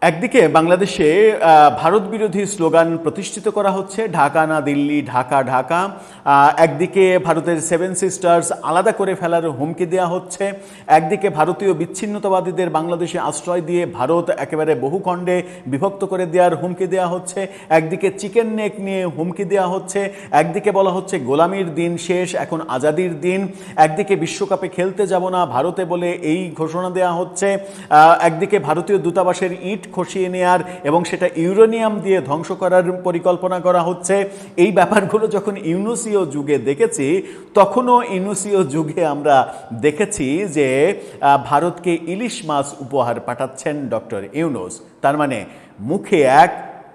একদিকে বাংলাদেশে ভারত বিরোধী স্লোগান প্রতিষ্ঠিত করা হচ্ছে, ঢাকা না দিল্লি, ঢাকা ঢাকা। একদিকে ভারতের সেভেন সিস্টার্স আলাদা করে ফেলার হুমকি দেওয়া হচ্ছে, একদিকে ভারতীয় বিচ্ছিন্নতাবাদীদের বাংলাদেশে আশ্রয় দিয়ে ভারত একেবারে বহু খণ্ডে বিভক্ত করে দেওয়ার হুমকি দেওয়া হচ্ছে, একদিকে চিকেন নেক নিয়ে হুমকি দেওয়া হচ্ছে, একদিকে বলা হচ্ছে গোলামির দিন শেষ, এখন আজাদির দিন, একদিকে বিশ্বকাপে খেলতে যাব না ভারতে বলে এই ঘোষণা দেওয়া হচ্ছে, একদিকে ভারতীয় দূতাবাসের ইট খসিয়ে নেয়ার এবং সেটা ইউরেনিয়াম দিয়ে ধ্বংস করার পরিকল্পনা করা হচ্ছে। এই ব্যাপারগুলো যখন ইউনুসীয় যুগে দেখেছি, তখনও ইউনুসীয় যুগে আমরা দেখেছি যে ভারতকে ইলিশ মাছ উপহার পাঠাচ্ছেন ডক্টর ইউনুস। তার মানে মুখে এক,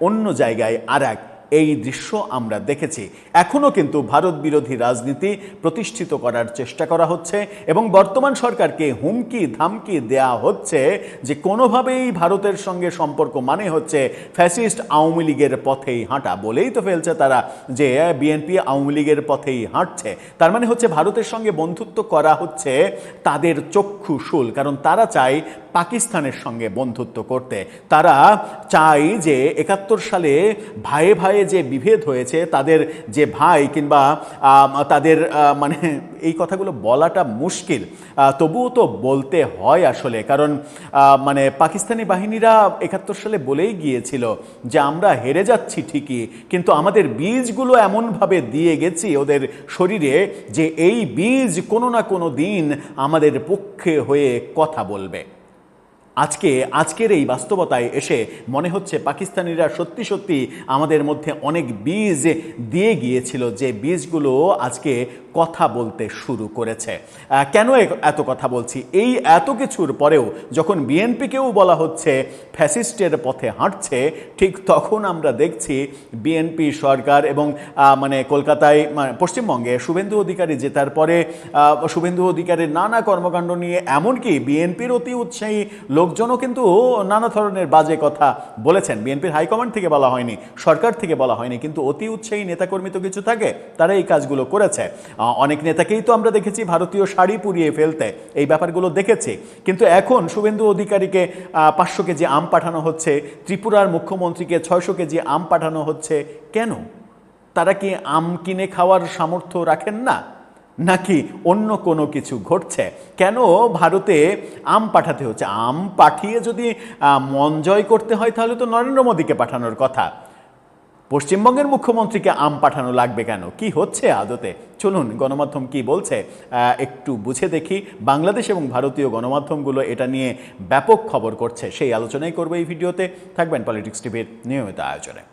অন্য জায়গায় আর এক, এই দৃশ্য আমরা দেখেছি। এখনও কিন্তু ভারত বিরোধী রাজনীতি প্রতিষ্ঠিত করার চেষ্টা করা হচ্ছে এবং বর্তমান সরকারকে হুমকি ধামকি দেয়া হচ্ছে যে কোনোভাবেই ভারতের সঙ্গে সম্পর্ক মানে হচ্ছে ফ্যাসিস্ট আওয়ামী লীগের পথেই হাঁটা। বলেই তো ফেলছে তারা যে বিএনপি আওয়ামী লীগের পথেই হাঁটছে। তার মানে হচ্ছে ভারতের সঙ্গে বন্ধুত্ব করা হচ্ছে তাদের চক্ষুশূল, কারণ তারা চায় পাকিস্তানের সঙ্গে বন্ধুত্ব করতে। তারা চায় যে ৭১ সালে ভাইয়ে ভাইয়ে যে বিভেদ হয়েছে, তাদের যে ভাই কিংবা তাদের মানে এই কথাগুলো বলাটা মুশকিল, তবুও তো বলতে হয় আসলে, কারণ মানে পাকিস্তানি বাহিনীরা ৭১ সালে বলেই গিয়েছিল যে আমরা হেরে যাচ্ছি ঠিকই, কিন্তু আমাদের বীজগুলো এমনভাবে দিয়ে গেছি ওদের শরীরে যে এই বীজ কোনো না কোনো দিন আমাদের পক্ষে হয়ে কথা বলবে। আজকের এই বাস্তবতায় এসে মনে হচ্ছে পাকিস্তানিরা সত্যি সত্যি আমাদের মধ্যে অনেক বীজ দিয়ে গিয়েছিল, যে বীজগুলো আজকে কথা বলতে শুরু করেছে। কেন এত কথা বলছি? এই এত কিছুর পরেও যখন বিএনপিকেও বলা হচ্ছে ফ্যাসিস্টের পথে হাঁটছে, ঠিক তখন আমরা দেখছি বিএনপি সরকার এবং মানে কলকাতায় পশ্চিমবঙ্গে শুভেন্দু অধিকারী জেতার পরে শুভেন্দু অধিকারীর নানা কর্মকাণ্ড নিয়ে, এমনকি বিএনপির অতি উৎসাহী লোকজনও কিন্তু নানা ধরনের বাজে কথা বলেছেন। বিএনপির হাইকমান্ড থেকে বলা হয়নি, সরকার থেকে বলা হয়নি, কিন্তু অতি উৎসাহী নেতাকর্মী তো কিছু থাকে, তারা এই কাজগুলো করেছে। অনেক নেতাকেই তো আমরা দেখেছি ভারতীয় শাড়ি পুড়িয়ে ফেলতে, এই ব্যাপারগুলো দেখেছি। কিন্তু এখন শুভেন্দু অধিকারীকে ৫০০ কেজি আম পাঠানো হচ্ছে, ত্রিপুরার মুখ্যমন্ত্রীকে ৬০০ কেজি আম পাঠানো হচ্ছে। কেন? তারা কি আম কিনে খাওয়ার সামর্থ্য রাখেন না, নাকি অন্য কোনো কিছু ঘটছে? কেন ভারতে আম পাঠাতে হচ্ছে? আম পাঠিয়ে যদি মন জয় করতে হয় তাহলে তো নরেন্দ্র মোদীকে পাঠানোর কথা। পশ্চিমবঙ্গের মুখ্যমন্ত্রীকে আম পাঠানো লাগবে কেন? কি হচ্ছে আদতে? চলুন গণমাধ্যম কি বলছে একটু বুঝে দেখি। বাংলাদেশ এবং ভারতীয় গণমাধ্যমগুলো এটা নিয়ে ব্যাপক খবর করছে, সেই আলোচনাই করবো এই ভিডিওতে। থাকবেন পলিটিক্স টিভির নিয়মিত আয়োজনে।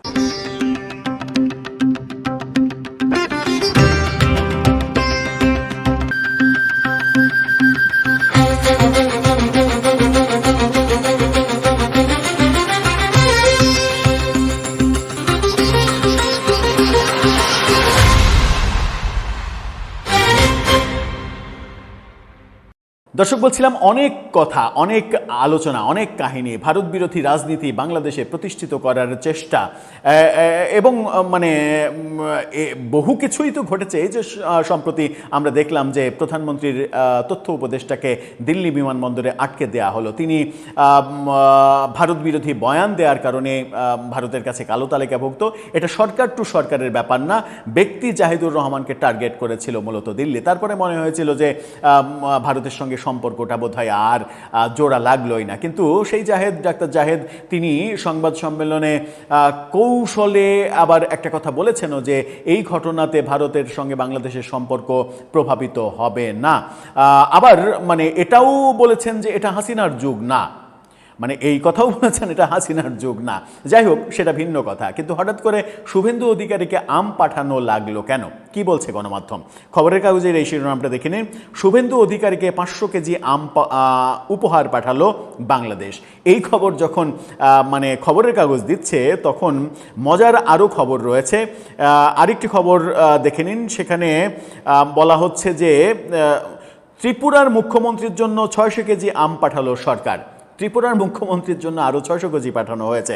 দর্শক, বলছিলাম অনেক কথা, অনেক আলোচনা, অনেক কাহিনী, ভারত বিরোধী রাজনীতি বাংলাদেশে প্রতিষ্ঠিত করার চেষ্টা, এবং মানে বহু কিছুই তো ঘটেছে। এই যে সম্প্রতি আমরা দেখলাম যে প্রধানমন্ত্রীর তথ্য উপদেষ্টাকে দিল্লি বিমানবন্দরে আটকে দেয়া হলো। তিনি ভারত বিরোধী বয়ান দেওয়ার কারণে ভারতের কাছে কালো তালিকাভুক্ত। এটা সরকার টু সরকারের ব্যাপার না, ব্যক্তি জাহিদুর রহমানকে টার্গেট করেছিল মূলত দিল্লি। তারপরে মনে হয়েছিল যে ভারতের সঙ্গে সম্পর্কটা বোধহয় আর জোড়া লাগলোই না। কিন্তু সেই ডাক্তার জাহেদ তিনি সংবাদ সম্মেলনে কৌশলে আবার একটা কথা বলেছেনও যে এই ঘটনাতে ভারতের সঙ্গে বাংলাদেশের সম্পর্ক প্রভাবিত হবে না। আবার মানে এটাও বলেছেন যে এটা হাসিনার যুগ না, মানে এই কথাও বলেছেন এটা হাসিনার যুগ না। যাই হোক, সেটা ভিন্ন কথা। কিন্তু হঠাৎ করে শুভেন্দু অধিকারীকে আম পাঠানো লাগলো কেন? কি বলছে গণমাধ্যম? খবরের কাগজের এই শিরোনামটা দেখে নিন। শুভেন্দু অধিকারীকে ৫০০ কেজি আম উপহার পাঠালো বাংলাদেশ। এই খবর যখন মানে খবরের কাগজ দিচ্ছে, তখন মজার আরও খবর রয়েছে। আরেকটি খবর দেখে নিন। সেখানে বলা হচ্ছে যে ত্রিপুরার মুখ্যমন্ত্রীর জন্য ৬০০ কেজি আম পাঠালো সরকার। ত্রিপুরার মুখ্যমন্ত্রীর জন্য আরও 600 কেজি পাঠানো হয়েছে।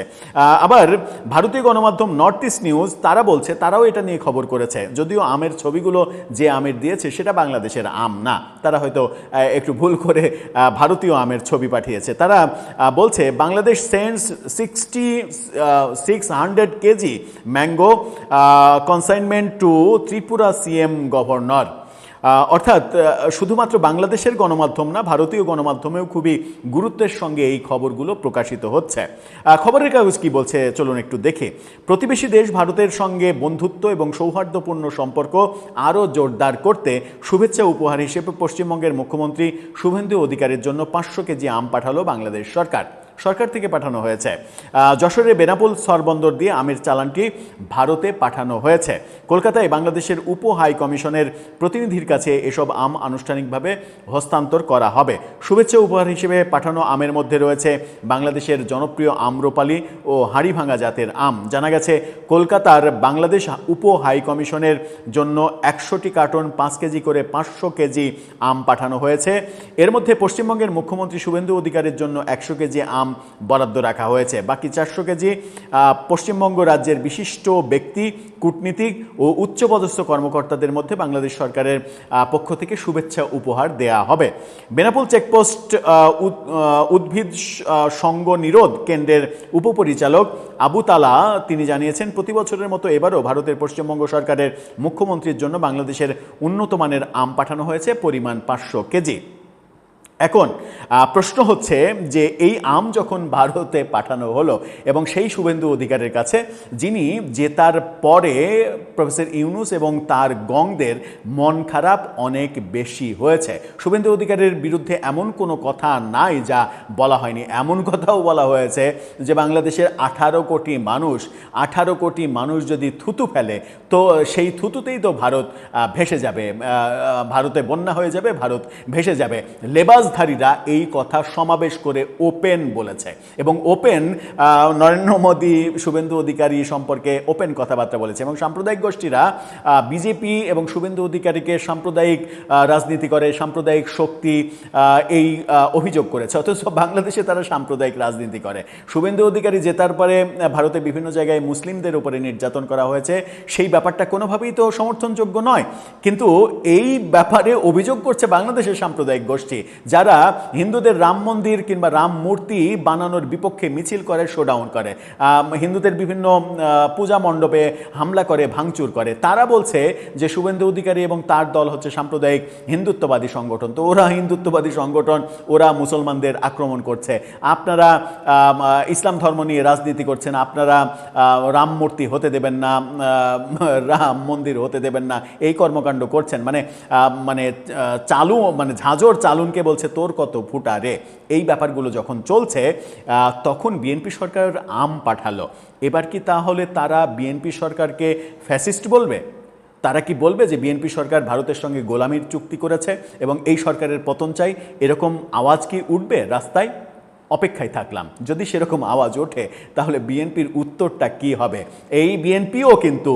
আবার ভারতীয় গণমাধ্যম নর্থ ইস্ট নিউজ তারা বলছে, তারাও এটা নিয়ে খবর করেছে, যদিও আমের ছবিগুলো যে আমের দিয়েছে সেটা বাংলাদেশের আম না, তারা হয়তো একটু ভুল করে ভারতীয় আমের ছবি পাঠিয়েছে। তারা বলছে Bangladesh sends 600 kg mango consignment to Tripura CM governor. অর্থাৎ শুধুমাত্র বাংলাদেশের গণমাধ্যম না, ভারতীয় গণমাধ্যমেও খুবই গুরুত্বের সঙ্গে এই খবরগুলো প্রকাশিত হচ্ছে। খবরের কাগজ কি বলছে চলুন একটু দেখে। প্রতিবেশী দেশ ভারতের সঙ্গে বন্ধুত্ব এবং সৌহার্দ্যপূর্ণ সম্পর্ক আরও জোরদার করতে শুভেচ্ছা উপহার হিসেবে পশ্চিমবঙ্গের মুখ্যমন্ত্রী শুভেন্দু অধিকারীর জন্য 500 কেজি আম পাঠালো বাংলাদেশ সরকার। সরকার থেকে পাঠানো হয়েছে। যশোরে বেনাপোল স্থলবন্দর দিয়ে আমের চালানটি ভারতে পাঠানো হয়েছে। কলকাতায় বাংলাদেশের উপ হাই কমিশনের প্রতিনিধির কাছে এসব আম আনুষ্ঠানিকভাবে হস্তান্তর করা হবে। শুভেচ্ছা উপহার হিসেবে পাঠানো আমের মধ্যে রয়েছে বাংলাদেশের জনপ্রিয় আম্রপালি ও হাড়িভাঙা জাতের আম। জানা গেছে কলকাতার বাংলাদেশ উপ হাই কমিশনের জন্য 100টি কার্টন 5 কেজি করে 500 কেজি আম পাঠানো হয়েছে। এর মধ্যে পশ্চিমবঙ্গের মুখ্যমন্ত্রী শুভেন্দু অধিকারীর জন্য 100 কেজি আম বরাদ্দ রাখা হয়েছে। বাকি 400 কেজি পশ্চিমবঙ্গ রাজ্যের বিশিষ্ট ব্যক্তি, কূটনীতিক ও উচ্চপদস্থ কর্মকর্তাদের মধ্যে বাংলাদেশ সরকারের পক্ষ থেকে শুভেচ্ছা উপহার দেয়া হবে। বেনাপোল চেকপোস্ট উদ্ভিদ সঙ্গ নিরোধ কেন্দ্রের উপপরিচালক আবু তালা তিনি জানিয়েছেন, প্রতি বছরের মতো এবারও ভারতের পশ্চিমবঙ্গ সরকারের মুখ্যমন্ত্রীর জন্য বাংলাদেশের উন্নত মানের আম পাঠানো হয়েছে, পরিমাণ 500 কেজি। এখন প্রশ্ন হচ্ছে যে এই আম যখন ভারতে পাঠানো হলো এবং সেই শুভেন্দু অধিকারীর কাছে, যিনি জেতার পরে প্রফেসর ইউনূস এবং তার গংদের মন খারাপ অনেক বেশি হয়েছে। শুভেন্দু অধিকারীর বিরুদ্ধে এমন কোনো কথা নাই যা বলা হয়নি। এমন কথাও বলা হয়েছে যে বাংলাদেশের 18 কোটি মানুষ যদি থুতু ফেলে তো সেই থুতুতেই তো ভারত ভেসে যাবে, ভারতে বন্যা হয়ে যাবে, ভারত ভেসে যাবে। লেবাসধারীরা এই কথা সমাবেশ করে ওপেন বলেছে এবং ওপেন নরেন্দ্র মোদী শুভেন্দু অধিকারী সম্পর্কে ওপেন কথাবার্তা বলেছে এবং সাম্প্রদায়িক গোষ্ঠীরা বিজেপি এবং শুভেন্দু অধিকারীকে সাম্প্রদায়িক রাজনীতি করে, সাম্প্রদায়িক শক্তি এই অভিযোগ করেছে। অথচ বাংলাদেশে তারা সাম্প্রদায়িক রাজনীতি করে। শুভেন্দু অধিকারী জেতার পরে ভারতে বিভিন্ন জায়গায় মুসলিমদের উপরে নির্যাতন করা হয়েছে, সেই ব্যাপারটা কোনোভাবেই তো সমর্থনযোগ্য নয়। কিন্তু এই ব্যাপারে অভিযোগ করছে বাংলাদেশের সাম্প্রদায়িক গোষ্ঠী, যারা হিন্দুদের রাম মন্দির কিংবা রাম মূর্তি বানানোর বিপক্ষে মিছিল করে, শোডাউন করে, হিন্দুদের বিভিন্ন পূজা মণ্ডপে হামলা করে, ভাঙচুর করে। তারা বলছে যে শুভেন্দু অধিকারী এবং তার দল হচ্ছে সাম্প্রদায়িক হিন্দুত্ববাদী সংগঠন। তো ওরা হিন্দুত্ববাদী সংগঠন, ওরা মুসলমানদের আক্রমণ করছে। আপনারা ইসলাম ধর্ম নিয়ে রাজনীতি করছেন, আপনারা রাম মূর্তি হতে দেবেন না, রাম মন্দির হতে দেবেন না, এই কর্মকাণ্ড করছেন। মানে ঝাঁঝর চালুনকে বলছে তোর কত ফুটা রে। এই ব্যাপারগুলো যখন চলছে তখন বিএনপি সরকার আম পাঠালো। এবার কি তাহলে তারা বিএনপি সরকারকে ফ্যাসিস্ট বলবে? তারা কি বলবে যে বিএনপি সরকার ভারতের সঙ্গে গোলামির চুক্তি করেছে এবং এই সরকারের পতন চাই? এরকম আওয়াজ কি উঠবে রাস্তায়? অপেক্ষায় থাকলাম। যদি সেরকম আওয়াজ ওঠে তাহলে বিএনপির উত্তরটা কি হবে। এই বিএনপিও কিন্তু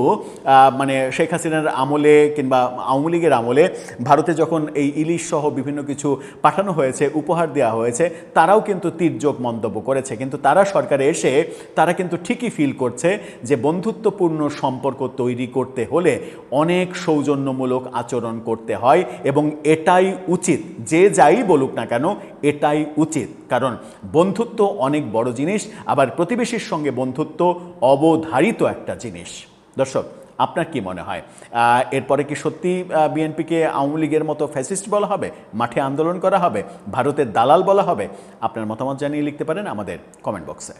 শেখ হাসিনার আমলে কিংবা আওয়ামী লীগের আমলে ভারতে যখন এই ইলিশ সহ বিভিন্ন কিছু পাঠানো হয়েছে, উপহার দেওয়া হয়েছে, তারাও কিন্তু তির্যক মন্তব্য করেছে। কিন্তু তারা সরকারে এসে তারা কিন্তু ঠিকই ফিল করছে যে বন্ধুত্বপূর্ণ সম্পর্ক তৈরি করতে হলে অনেক সৌজন্যমূলক আচরণ করতে হয় এবং এটাই উচিত। যে যাই বলুক না কেন, এটাই উচিত। কারণ বন্ধুত্ব অনেক বড় জিনিস, আবার প্রতিবেশীর সঙ্গে বন্ধুত্ব অবধারিত একটা জিনিস। দর্শক, আপনার কি মনে হয় এরপরে কি সত্যি বিএনপিকে আওয়ামী লীগের মতো ফ্যাসিস্ট বলা হবে, মাঠে আন্দোলন করা হবে, ভারতের দালাল বলা হবে? আপনার মতামত জানিয়ে লিখতে পারেন আমাদের কমেন্ট বক্সে।